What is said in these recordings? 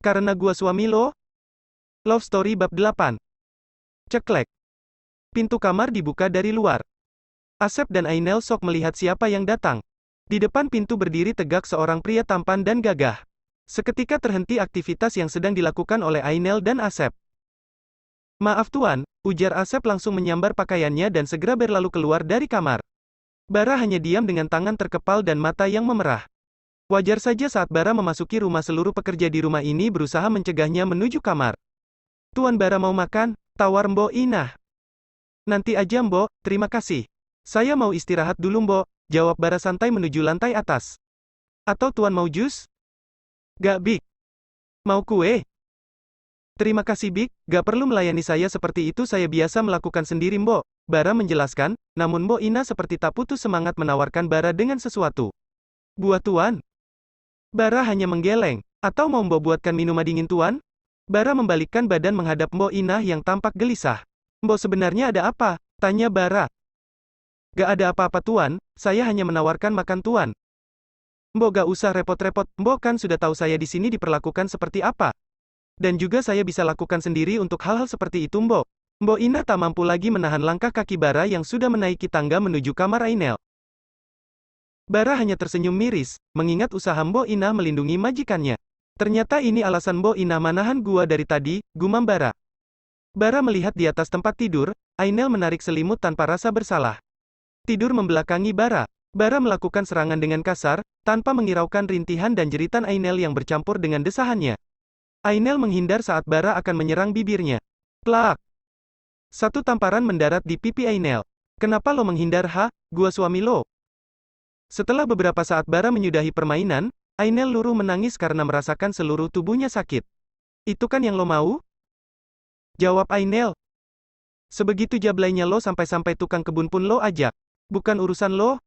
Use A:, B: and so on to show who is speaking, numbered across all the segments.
A: Karena gua suami lo? Love Story bab 8. Ceklek. Pintu kamar dibuka dari luar. Asep dan Ainel sok melihat siapa yang datang. Di depan pintu berdiri tegak seorang pria tampan dan gagah. Seketika terhenti aktivitas yang sedang dilakukan oleh Ainel dan Asep. "Maaf tuan," ujar Asep langsung menyambar pakaiannya dan segera berlalu keluar dari kamar. Bara hanya diam dengan tangan terkepal dan mata yang memerah. Wajar saja saat Bara memasuki rumah, seluruh pekerja di rumah ini berusaha mencegahnya menuju kamar. "Tuan Bara mau makan?" tawar Mbok Inah. "Nanti aja Mbok, terima kasih. Saya mau istirahat dulu Mbok," jawab Bara santai menuju lantai atas. "Atau Tuan mau jus?" "Gak Bik. Mau kue?" "Terima kasih Bik, gak perlu melayani saya seperti itu, saya biasa melakukan sendiri Mbok," Bara menjelaskan, namun Mbok Ina seperti tak putus semangat menawarkan Bara dengan sesuatu. "Buah Tuan?" Bara hanya menggeleng. "Atau mau Mbok buatkan minuman dingin Tuan?" Bara membalikkan badan menghadap Mbok Inah yang tampak gelisah. "Mbok sebenarnya ada apa?" tanya Bara. "Gak ada apa-apa Tuan, saya hanya menawarkan makan Tuan." "Mbok gak usah repot-repot, Mbok kan sudah tahu saya di sini diperlakukan seperti apa. Dan juga saya bisa lakukan sendiri untuk hal-hal seperti itu Mbok." Mbok Inah tak mampu lagi menahan langkah kaki Bara yang sudah menaiki tangga menuju kamar Ainel. Bara hanya tersenyum miris, mengingat usaha Mbok Inah melindungi majikannya. "Ternyata ini alasan Mbok Inah menahan gua dari tadi," gumam Bara. Bara melihat di atas tempat tidur, Ainel menarik selimut tanpa rasa bersalah. Tidur membelakangi Bara. Bara melakukan serangan dengan kasar, tanpa mengiraukan rintihan dan jeritan Ainel yang bercampur dengan desahannya. Ainel menghindar saat Bara akan menyerang bibirnya. Plak! Satu tamparan mendarat di pipi Ainel. "Kenapa lo menghindar ha? Gua suami lo." Setelah beberapa saat Bara menyudahi permainan, Ainel luruh menangis karena merasakan seluruh tubuhnya sakit. "Itu kan yang lo mau?" jawab Ainel. "Sebegitu jablainya lo sampai-sampai tukang kebun pun lo ajak. Bukan urusan lo?"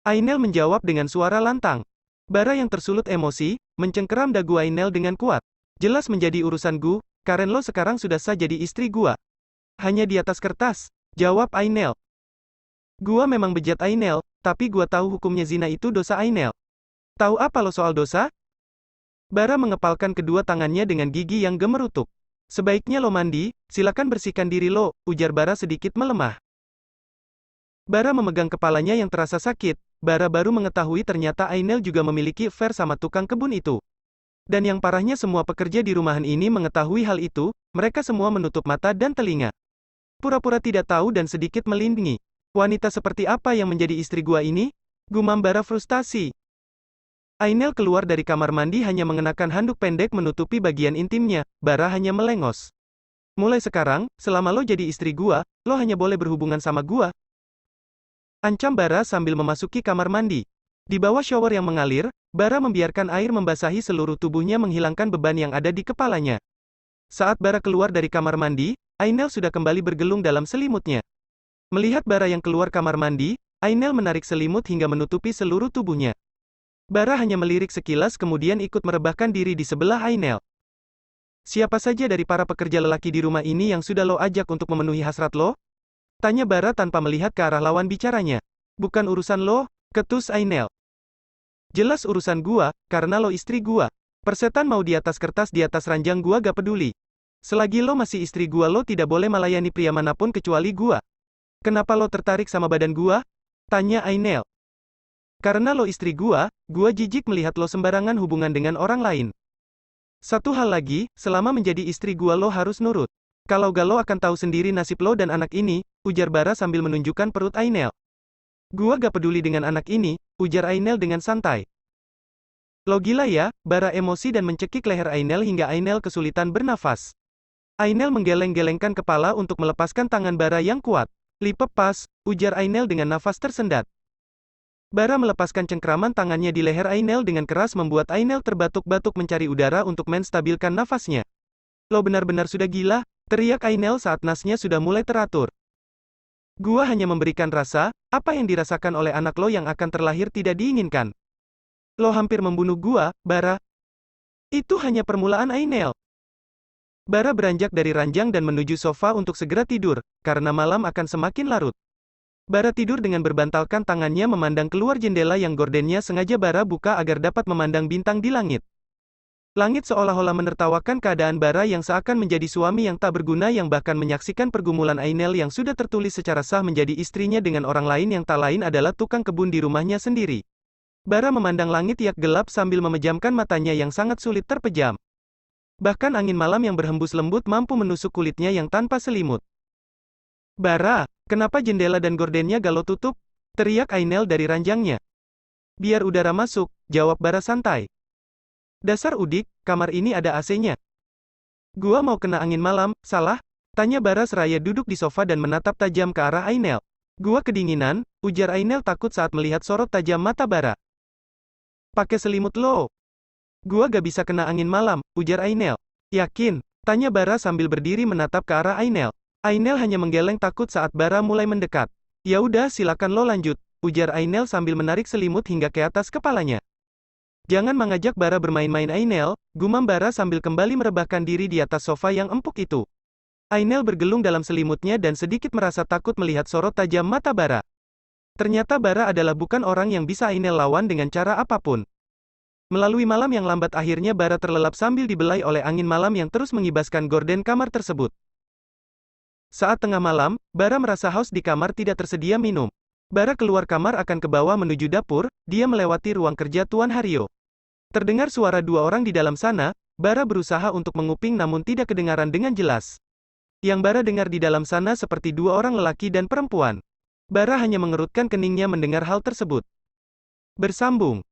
A: Ainel menjawab dengan suara lantang. Bara yang tersulut emosi, mencengkeram dagu Ainel dengan kuat. "Jelas menjadi urusan gu, Karen lo sekarang sudah sah jadi istri gua." "Hanya di atas kertas," jawab Ainel. "Gua memang bejat Ainel, tapi gua tahu hukumnya zina itu dosa Ainel." "Tahu apa lo soal dosa?" Bara mengepalkan kedua tangannya dengan gigi yang gemerutuk. "Sebaiknya lo mandi, silakan bersihkan diri lo," ujar Bara sedikit melemah. Bara memegang kepalanya yang terasa sakit. Bara baru mengetahui ternyata Ainel juga memiliki affair sama tukang kebun itu. Dan yang parahnya semua pekerja di rumahan ini mengetahui hal itu, mereka semua menutup mata dan telinga. Pura-pura tidak tahu dan sedikit melindungi. "Wanita seperti apa yang menjadi istri gua ini?" gumam Bara frustasi. Ainel keluar dari kamar mandi hanya mengenakan handuk pendek menutupi bagian intimnya. Bara hanya melengos. "Mulai sekarang, selama lo jadi istri gua, lo hanya boleh berhubungan sama gua," ancam Bara sambil memasuki kamar mandi. Di bawah shower yang mengalir, Bara membiarkan air membasahi seluruh tubuhnya menghilangkan beban yang ada di kepalanya. Saat Bara keluar dari kamar mandi, Ainel sudah kembali bergelung dalam selimutnya. Melihat Bara yang keluar kamar mandi, Ainel menarik selimut hingga menutupi seluruh tubuhnya. Bara hanya melirik sekilas kemudian ikut merebahkan diri di sebelah Ainel. "Siapa saja dari para pekerja lelaki di rumah ini yang sudah lo ajak untuk memenuhi hasrat lo?" tanya Bara tanpa melihat ke arah lawan bicaranya. "Bukan urusan lo," ketus Ainel. "Jelas urusan gua, karena lo istri gua. Persetan mau di atas kertas di atas ranjang gua gak peduli. Selagi lo masih istri gua lo tidak boleh melayani pria manapun kecuali gua." "Kenapa lo tertarik sama badan gua?" tanya Ainel. "Karena lo istri gua jijik melihat lo sembarangan hubungan dengan orang lain. Satu hal lagi, selama menjadi istri gua lo harus nurut. Kalau gak lo akan tahu sendiri nasib lo dan anak ini," ujar Bara sambil menunjukkan perut Ainel. "Gua gak peduli dengan anak ini," ujar Ainel dengan santai. "Lo gila ya?" Bara emosi dan mencekik leher Ainel hingga Ainel kesulitan bernafas. Ainel menggeleng-gelengkan kepala untuk melepaskan tangan Bara yang kuat. "Lepas," ujar Ainel dengan nafas tersendat. Bara melepaskan cengkraman tangannya di leher Ainel dengan keras membuat Ainel terbatuk-batuk mencari udara untuk menstabilkan nafasnya. "Lo benar-benar sudah gila," teriak Ainel saat nasnya sudah mulai teratur. "Gua hanya memberikan rasa, apa yang dirasakan oleh anak lo yang akan terlahir tidak diinginkan. Lo hampir membunuh gua, Bara." "Itu hanya permulaan Ainel." Bara beranjak dari ranjang dan menuju sofa untuk segera tidur, karena malam akan semakin larut. Bara tidur dengan berbantalkan tangannya memandang keluar jendela yang gordennya sengaja Bara buka agar dapat memandang bintang di langit. Langit seolah-olah menertawakan keadaan Bara yang seakan menjadi suami yang tak berguna yang bahkan menyaksikan pergumulan Ainel yang sudah tertulis secara sah menjadi istrinya dengan orang lain yang tak lain adalah tukang kebun di rumahnya sendiri. Bara memandang langit yak gelap sambil memejamkan matanya yang sangat sulit terpejam. Bahkan angin malam yang berhembus lembut mampu menusuk kulitnya yang tanpa selimut. Bara, kenapa jendela dan gordennya Galo tutup? Teriak Ainel dari ranjangnya. Biar udara masuk, jawab Bara santai. Dasar udik, kamar ini ada AC-nya. Gua mau kena angin malam, salah? Tanya Bara seraya duduk di sofa dan menatap tajam ke arah Ainel. Gua kedinginan, ujar Ainel takut saat melihat sorot tajam mata Bara. Pakai selimut lo. Gua gak bisa kena angin malam, ujar Ainel. Yakin? Tanya Bara sambil berdiri menatap ke arah Ainel. Ainel hanya menggeleng takut saat Bara mulai mendekat. Ya udah silakan lo lanjut, ujar Ainel sambil menarik selimut hingga ke atas kepalanya. Jangan mengajak Bara bermain-main Ainel, gumam Bara sambil kembali merebahkan diri di atas sofa yang empuk itu. Ainel bergelung dalam selimutnya dan sedikit merasa takut melihat sorot tajam mata Bara. Ternyata Bara adalah bukan orang yang bisa Ainel lawan dengan cara apapun. Melalui malam yang lambat akhirnya Bara terlelap sambil dibelai oleh angin malam yang terus mengibaskan gorden kamar tersebut. Saat tengah malam, Bara merasa haus di kamar tidak tersedia minum. Bara keluar kamar akan ke bawah menuju dapur, dia melewati ruang kerja Tuan Hario. Terdengar suara dua orang di dalam sana, Bara berusaha untuk menguping namun tidak kedengaran dengan jelas. Yang Bara dengar di dalam sana seperti dua orang lelaki dan perempuan. Bara hanya mengerutkan keningnya mendengar hal tersebut. Bersambung.